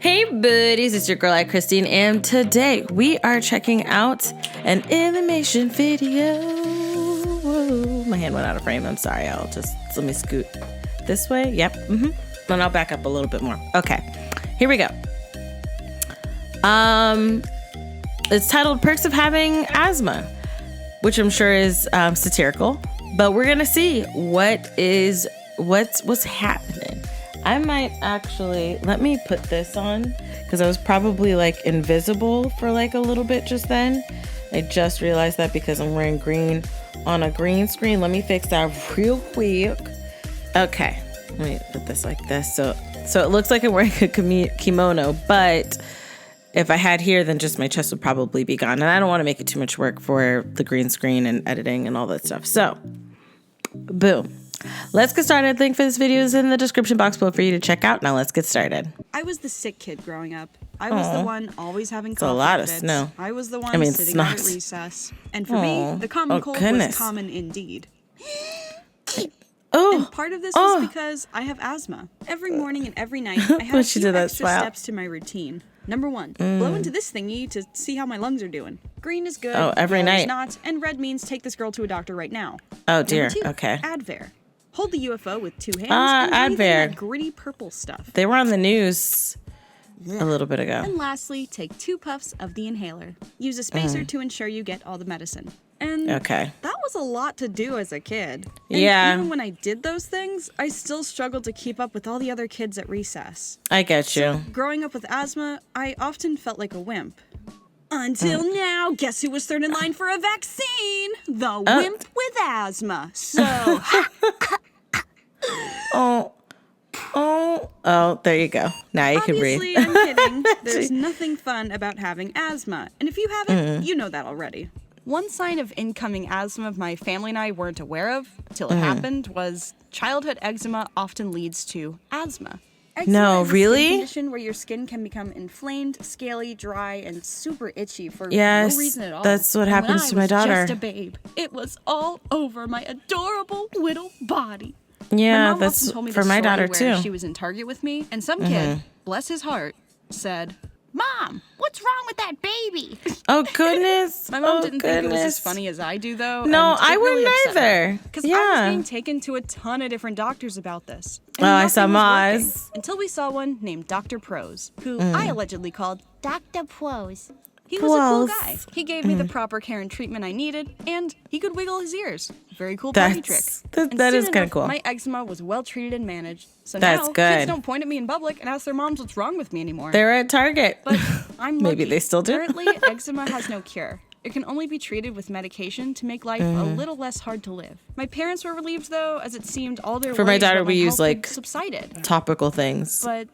Hey buddies, it's your girl AyChristene, and today we are checking out an Illymation video. Whoa, my hand went out of frame. I'm sorry. Let me scoot this way. Yep. And I'll back up a little bit more. Okay, here we go. It's titled "Perks of Having Asthma," which I'm sure is satirical, but we're gonna see what's happening. I might actually, let me put this on because I was probably like invisible for like a little bit just then. I just realized that because I'm wearing green on a green screen. Let me fix that real quick. Okay, let me put this like this. So it looks like I'm wearing a kimono, but if I had here, then just my chest would probably be gone. And I don't want to make it too much work for the green screen and editing and all that stuff. So, boom. Let's get started. Link for this video is in the description box below for you to check out. Now let's get started. I was the sick kid growing up. I was the one always having a lot of snow. I was the one sitting out at recess. And for me, the common cold was common indeed. And part of this was because I have asthma. Every morning and every night, I have a few extra steps to my routine. Number 1, blow into this thingy to see how my lungs are doing. Green is good, every night. Is not, and red means take this girl to a doctor right now. Oh dear, Number 2, okay. Advair. Hold the UFO with 2 hands and breathe in that gritty purple stuff. They were on the news a little bit ago. And lastly, take 2 puffs of the inhaler. Use a spacer to ensure you get all the medicine. And that was a lot to do as a kid. And even when I did those things, I still struggled to keep up with all the other kids at recess. I get you. So, growing up with asthma, I often felt like a wimp. Until now, guess who was third in line for a vaccine? The wimp with asthma. So... there you go. Now you can breathe. Obviously, I'm kidding. There's nothing fun about having asthma. And if you haven't, you know that already. One sign of incoming asthma my family and I weren't aware of till it happened was childhood eczema often leads to asthma. Eczema is a skin condition where your skin can become inflamed, scaly, dry, and super itchy for no reason at all. That's what happens to my daughter. When I was just a babe, it was all over my adorable little body. Yeah, my mom that's often told me for my daughter too. She was in Target with me, and some kid, bless his heart, said, "Mom, what's wrong with that baby?" Oh goodness! My mom didn't think it was as funny as I do, though. No, I wouldn't either. Because I was being taken to a ton of different doctors about this. And I saw Moz. Until we saw one named Dr. Prose, who I allegedly called Dr. Prose. He was a cool guy. He gave me the proper care and treatment I needed, and he could wiggle his ears. Very cool party trick. That is kind of cool. My eczema was well treated and managed, so that's now good. kids don't point at me in public and ask their moms what's wrong with me anymore. They're at Target. But I'm lucky. Maybe they still do. Currently, eczema has no cure. It can only be treated with medication to make life a little less hard to live. My parents were relieved, though, as it seemed all their for my daughter we use like subsided. Topical things. But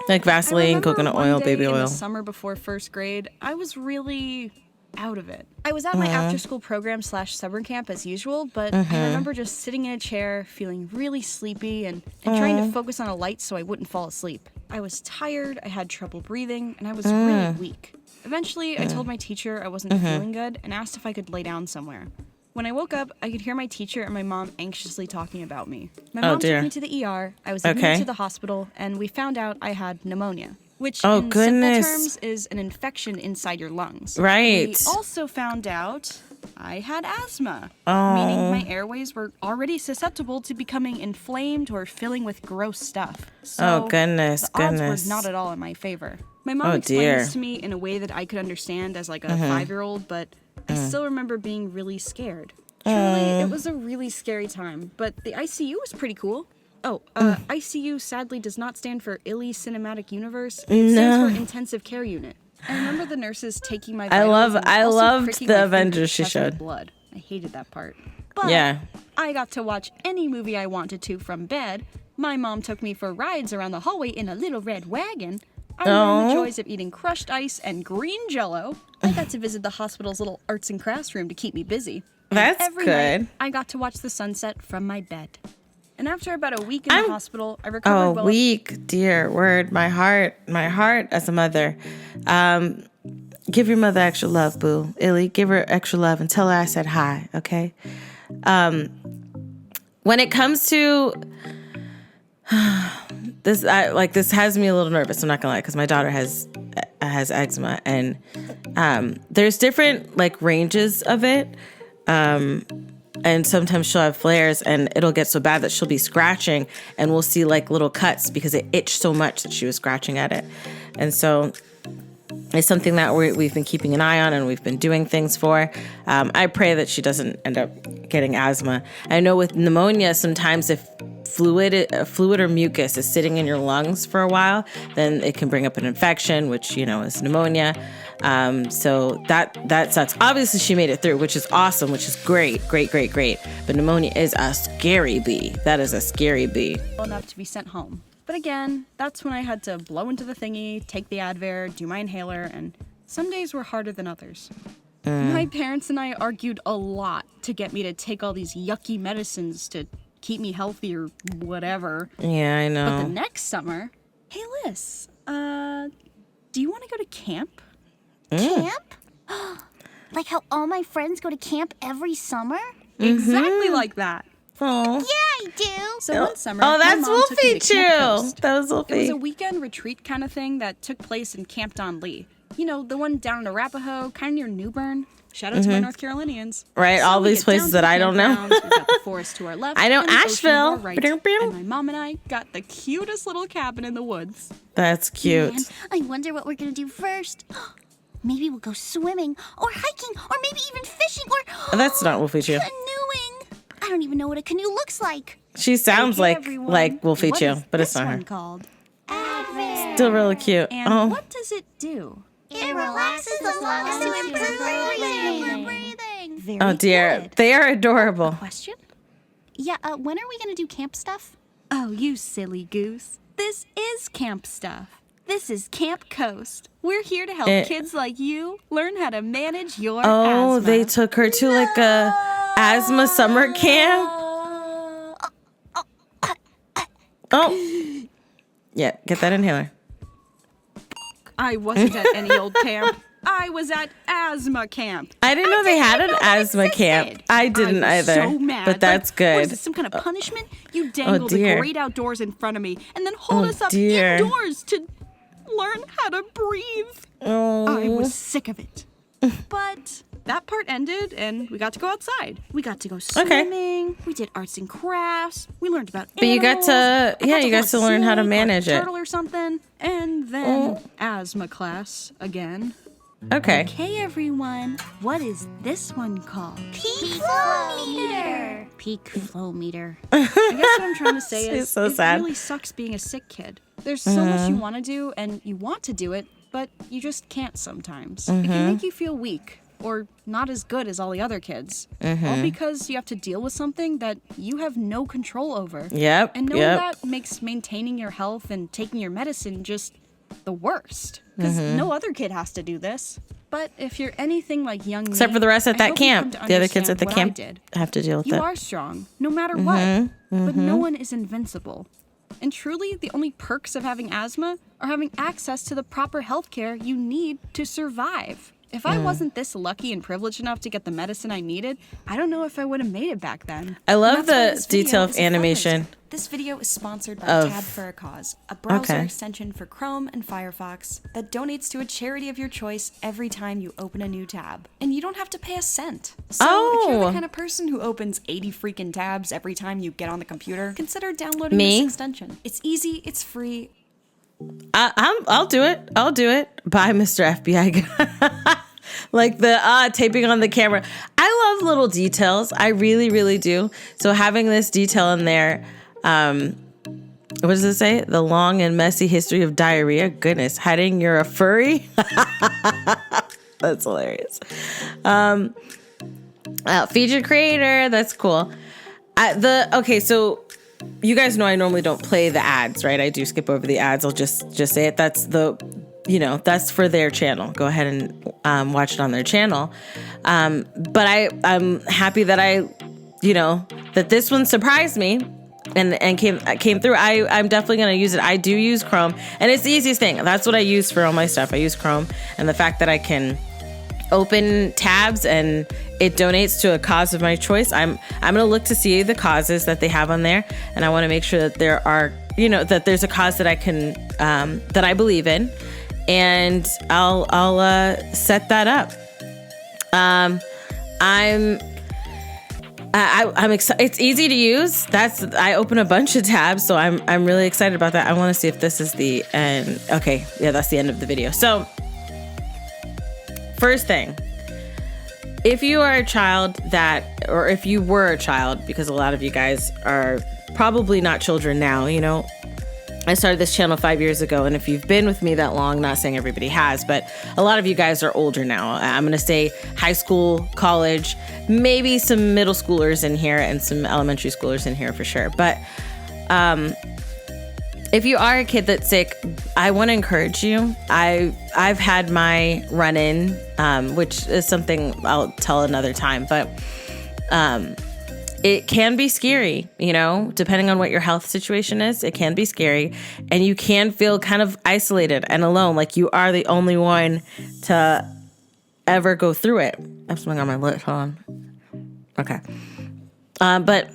like Vaseline, coconut oil, baby oil. In the summer before 1st grade, I was really out of it. I was at my after-school program / summer camp as usual, but I remember just sitting in a chair, feeling really sleepy, and trying to focus on a light so I wouldn't fall asleep. I was tired, I had trouble breathing, and I was really weak. Eventually, I told my teacher I wasn't feeling good and asked if I could lay down somewhere. When I woke up, I could hear my teacher and my mom anxiously talking about me. My mom took me to the ER, I was admitted to the hospital, and we found out I had pneumonia, which in simple terms is an infection inside your lungs. Right. We also found out I had asthma, meaning my airways were already susceptible to becoming inflamed or filling with gross stuff. So the odds were not at all in my favor. My mom explained this to me in a way that I could understand as like a 5-year-old, but I still remember being really scared. Truly, it was a really scary time, but the ICU was pretty cool. ICU sadly does not stand for Illy Cinematic Universe. It stands for Intensive Care Unit. I remember the nurses taking my vitals I loved the Avengers she showed. Blood. I hated that part. But I got to watch any movie I wanted to from bed. My mom took me for rides around the hallway in a little red wagon. I learned the joys of eating crushed ice and green Jell-O. I got to visit the hospital's little arts and crafts room to keep me busy. That's every good. Night, I got to watch the sunset from my bed. And after about a week in the hospital, I recovered well. A week, dear word. My heart as a mother. Give your mother extra love, boo. Illy, give her extra love and tell her I said hi, okay? When it comes to this has me a little nervous. I'm not gonna lie, because my daughter has eczema, and there's different like ranges of it. And sometimes she'll have flares, and it'll get so bad that she'll be scratching, and we'll see like little cuts because it itched so much that she was scratching at it. And so it's something that we've been keeping an eye on, and we've been doing things for. I pray that she doesn't end up getting asthma. I know with pneumonia, sometimes if fluid or mucus is sitting in your lungs for a while, then it can bring up an infection, which, is pneumonia. So that sucks. Obviously she made it through, which is awesome, which is great. But pneumonia is a scary bee. That is a scary bee. Enough to be sent home. But again, that's when I had to blow into the thingy, take the Advair, do my inhaler, and some days were harder than others. My parents and I argued a lot to get me to take all these yucky medicines to keep me healthy or whatever. Yeah, I know. But the next summer, hey Liz, do you want to go to camp? Camp? Like how all my friends go to camp every summer? Exactly like that. Oh. Yeah, I do. So one summer, Oh, that's my mom took me Wolfie to Camp too. Coast. That was Wolfie. It was a weekend retreat kind of thing that took place in Camp Don Lee. The one down in Arapahoe, kind of near New Bern. Shout out to my North Carolinians. Right, all we these get places down that to I the don't know. campgrounds. We've got the forest to our left. I know and the ocean to Asheville. our right. And my mom and I got the cutest little cabin in the woods. That's cute. Man, I wonder what we're gonna do first. Maybe we'll go swimming, or hiking, or maybe even fishing, or That's not Wolfie Chew. canoeing. I don't even know what a canoe looks like. She sounds Hey, like everyone. Wolfie What Chew, is but it's this not one her. called? Advair. Still really cute. And Oh, what does it do? It relaxes the lungs to improve breathing. Very oh dear. good. They are adorable. Question? Yeah, when are we gonna do camp stuff? Oh, you silly goose. This is camp stuff. This is Camp Coast. We're here to help kids like you learn how to manage your Oh, asthma. they took her to like a asthma summer camp. Oh. Yeah, get that inhaler. I wasn't at any old camp. I was at asthma camp. I didn't know they had an asthma camp. I didn't I was either. so mad. But that's Like, what is good. this, some kind of punishment? You dangle the dear. great outdoors in front of me and then hold Oh, us up dear. indoors to learn how to breathe. Oh. I was sick of it. But that part ended and we got to go outside. We got to go swimming. We did arts and crafts. We learned about But you got animals. to- I yeah, got you got hold to a learn how to snake or a manage it. turtle or something. And then asthma class again. Okay. Okay, everyone. What is this one called? Peak flow meter. Peak flow meter. I guess what I'm trying to say She's is so it sad. really sucks being a sick kid. There's so much you want to do and you want to do it, but you just can't sometimes. It can make you feel weak or not as good as all the other kids. All because you have to deal with something that you have no control over. Yep. And knowing Yep. that makes maintaining your health and taking your medicine just the worst. Because no other kid has to do this. But if you're anything like young me, Except for the rest at I that hope you camp. come to The other kids understand at the what I camp did. have to deal with You that. are strong, no matter what. But no one is invincible. And truly, the only perks of having asthma are having access to the proper health care you need to survive. If I wasn't this lucky and privileged enough to get the medicine I needed, I don't know if I would have made it back then. I love That's why the this video detail of is a animation. fundraiser. This video is sponsored by Of- Tab for a Cause, a browser Okay. extension for Chrome and Firefox that donates to a charity of your choice every time you open a new tab. And you don't have to pay a cent. So if you're Oh. the kind of person who opens 80 freaking tabs every time you get on the computer, consider downloading Me? this extension. It's easy, it's free. I'll do it. I'll do it. Bye, Mr. FBI guy. Like the taping on the camera. I love little details. I really, really do. So having this detail in there, what does it say? The long and messy history of diarrhea. Goodness, hiding you're a furry. That's hilarious. Featured creator. That's cool. Okay, so you guys know I normally don't play the ads, right? I do skip over the ads. I'll just say it. That's that's for their channel. Go ahead and watch it on their channel. But I'm happy that that this one surprised me and came through. I'm definitely going to use it. I do use Chrome, and it's the easiest thing. That's what I use for all my stuff. I use Chrome, and the fact that I can open tabs and it donates to a cause of my choice. I'm going to look to see the causes that they have on there, and I want to make sure that there are that there's a cause that I can, that I believe in, and I'll set that up. I'm excited. It's easy to use. I open a bunch of tabs, so I'm really excited about that. I want to see if this is the end. Okay, yeah, that's the end of the video. So, first thing, if you are a child or if you were a child, because a lot of you guys are probably not children now, I started this channel 5 years ago, and if you've been with me that long, not saying everybody has, but a lot of you guys are older now. I'm going to say high school, college, maybe some middle schoolers in here and some elementary schoolers in here for sure. But if you are a kid that's sick, I want to encourage you. I've had my run-in, which is something I'll tell another time, but it can be scary, depending on what your health situation is. It can be scary, and you can feel kind of isolated and alone, like you are the only one to ever go through it. I have something on my lip. Hold on. Okay. But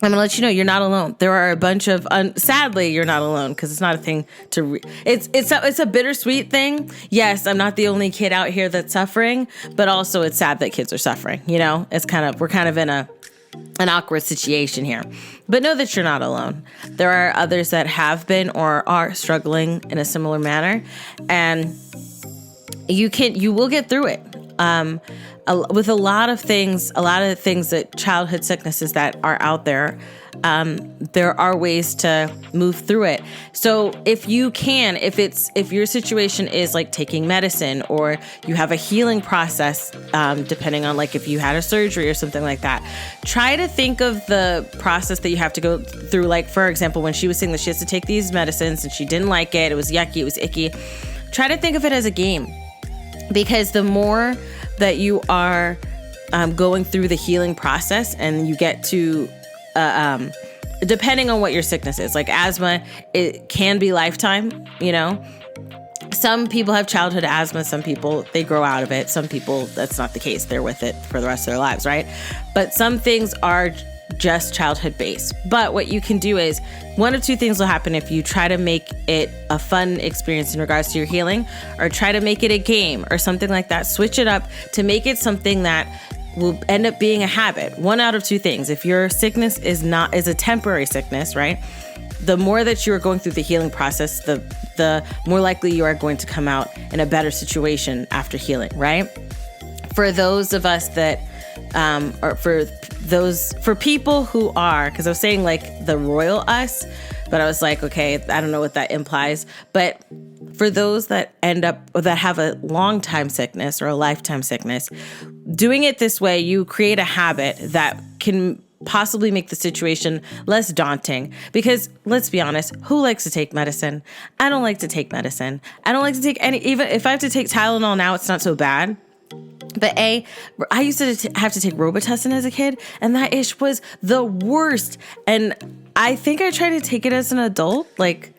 I'm gonna let you know you're not alone. There are a bunch of sadly you're not alone, because it's not a thing to it's a bittersweet thing. Yes, I'm not the only kid out here that's suffering, but also it's sad that kids are suffering. It's we're kind of in an awkward situation here, but know that you're not alone. There are others that have been or are struggling in a similar manner, and you will get through it. With a lot of things that childhood sicknesses that are out there, there are ways to move through it. So if your situation is like taking medicine, or you have a healing process, depending on like if you had a surgery or something like that, try to think of the process that you have to go through. Like, for example, when she was saying that she has to take these medicines and she didn't like it, it was yucky, it was icky. Try to think of it as a game, because the more that you are going through the healing process, and you get to, depending on what your sickness is, like asthma, it can be lifetime, Some people have childhood asthma, some people, they grow out of it. Some people, that's not the case. They're with it for the rest of their lives, right? But some things are just childhood based. But what you can do is, one of two things will happen if you try to make it a fun experience in regards to your healing, or try to make it a game or something like that. Switch it up to make it something that will end up being a habit. One out of two things. If your sickness is a temporary sickness, right? The more that you are going through the healing process, the more likely you are going to come out in a better situation after healing, right? For those of us that or for people who are, because I was saying like the royal us, but I was like, okay, I don't know what that implies. But for those that end up, or that have a long time sickness or a lifetime sickness, doing it this way, you create a habit that can possibly make the situation less daunting. Because let's be honest, who likes to take medicine? I don't like to take medicine. I don't like to take even if I have to take Tylenol now, it's not so bad. But I used to have to take Robitussin as a kid, and that ish was the worst. And I think I tried to take it as an adult, like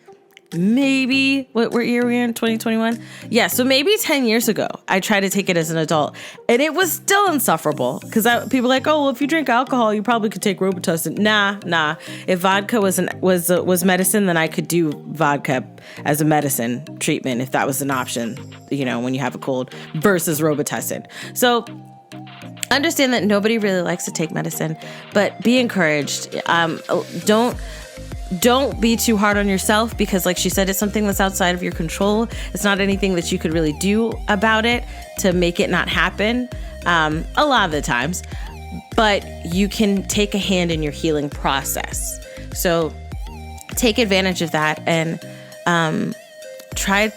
maybe, what year are we in, 2021? Yeah, so maybe 10 years ago, I tried to take it as an adult, and it was still insufferable, because people are like, oh, well, if you drink alcohol, you probably could take Robitussin. Nah. If vodka was medicine, then I could do vodka as a medicine treatment, if that was an option, when you have a cold, versus Robitussin. So understand that nobody really likes to take medicine, but be encouraged. Don't be too hard on yourself, because like she said, it's something that's outside of your control. It's not anything that you could really do about it to make it not happen, a lot of the times, but you can take a hand in your healing process. So take advantage of that, and try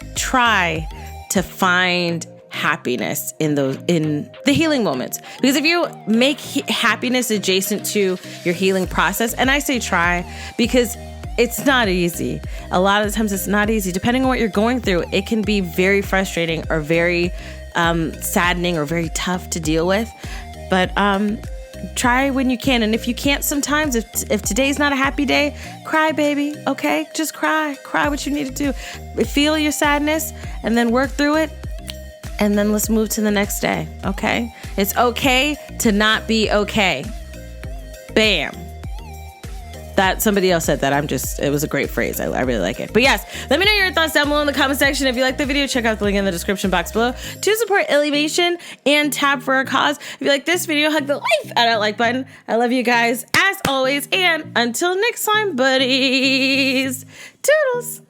to find happiness in the healing moments. Because if you make happiness adjacent to your healing process, and I say try because it's not easy. A lot of the times it's not easy. Depending on what you're going through, it can be very frustrating or very saddening or very tough to deal with. But try when you can. And if you can't sometimes, if today's not a happy day, cry, baby, okay? Just cry. Cry what you need to do. Feel your sadness and then work through it. And then let's move to the next day, okay? It's okay to not be okay. Bam. That somebody else said that. It was a great phrase. I really like it. But yes, let me know your thoughts down below in the comment section. If you like the video, check out the link in the description box below to support Illymation and tab for a cause. If you like this video, hug the life out of that like button. I love you guys as always. And until next time, buddies. Toodles.